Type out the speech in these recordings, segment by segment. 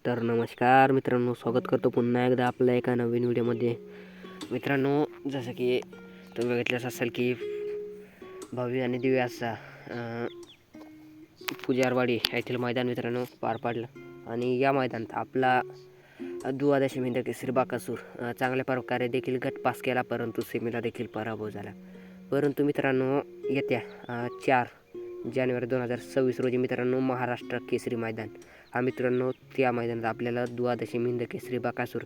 तर नमस्कार मित्रांनो, स्वागत करतो पुन्हा एकदा आपल्या एका नवीन व्हिडिओमध्ये. मित्रांनो, जसं की तुम्ही बघितलंच असेल की भव्य आणि दिव्य असा पुजारवाडी येथील मैदान मित्रांनो पार पाडलं आणि या मैदानात आपला द्वादशी केसरी बाकासूर चांगल्या प्रकारे देखील गट पास केला, परंतु सेमीला देखील पराभव झाला. परंतु मित्रांनो, येत्या 4 जानेवारी 2026 रोजी मित्रांनो महाराष्ट्र केसरी मैदान हा मित्रांनो त्या मैदानात आपल्याला द्वादशी केसरी बाकासूर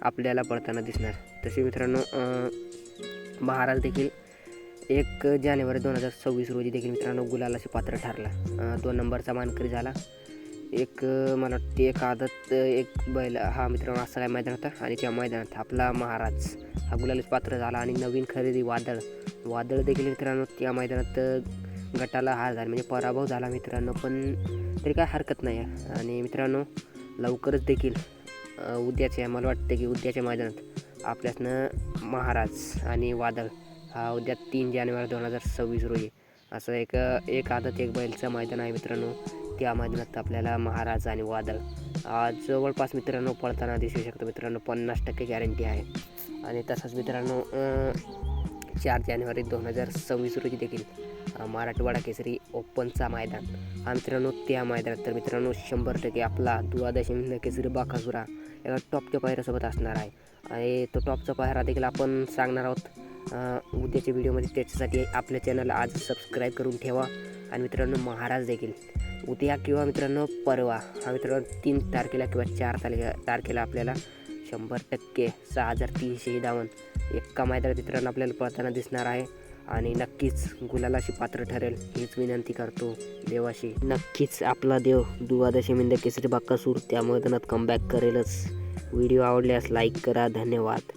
आपल्याला पळताना दिसणार. तसे मित्रांनो महाराज देखील 1 जानेवारी 2026 रोजी देखील मित्रांनो गुलालाशी पात्र ठरला. 2 नंबरचा मानकरी झाला. मला वाटते एक आदत एक बैल हा मित्रांनो असा काय मैदान होता आणि त्या मैदानात आपला महाराज हा गुलालाशी पात्र झाला. आणि नवीन खरेदी वादळ देखील मित्रांनो त्या मैदानात गटाला हार झाला, म्हणजे पराभव झाला मित्रांनो, पण तरी काय हरकत नाही. आणि मित्रांनो लवकरच देखील मला वाटतं की उद्याच्या मैदानात आपल्यासनं महाराज आणि वादळ हा उद्या 3 जानेवारी 2026 रोजी असं एक आदत एक बैलचं मैदान आहे मित्रांनो. त्या मैदानात आपल्याला महाराज आणि वादळ आज जवळपास मित्रांनो पळताना दिसू शकतो मित्रांनो. 50% गॅरंटी आहे. आणि तसंच मित्रांनो 4 जानेवारी 2026 रोजी देखील मराठवाडा केसरी ओपनचा मैदान हा मित्रांनो त्या मैदानात तर मित्रांनो 100% आपला द्वादशी केसरी बाकासुरा एका टॉपच्या पायऱ्यासोबत असणार आहे. आणि तो टॉपचा पायरा देखील आपण सांगणार आहोत उद्याच्या व्हिडिओमध्ये. त्याच्यासाठी आपल्या चॅनलला आज सबस्क्राईब करून ठेवा. आणि मित्रांनो महाराज देखील उद्या किंवा मित्रांनो परवा हा मित्रांनो 3 तारखेला किंवा 4 तारखेला आपल्याला 100% 6300 धावन एका मैदानात मित्रांनो आपल्याला पळताना दिसणार आहे. आणि नक्कीच गुलालाशी पात्र ठरेल हीच विनंती करतो देवाशी. नक्कीच आपला देव द्वादशी केसरी बाकासूर त्या मैदानात कमबॅक करेलच. व्हिडिओ आवडल्यास लाईक करा. धन्यवाद.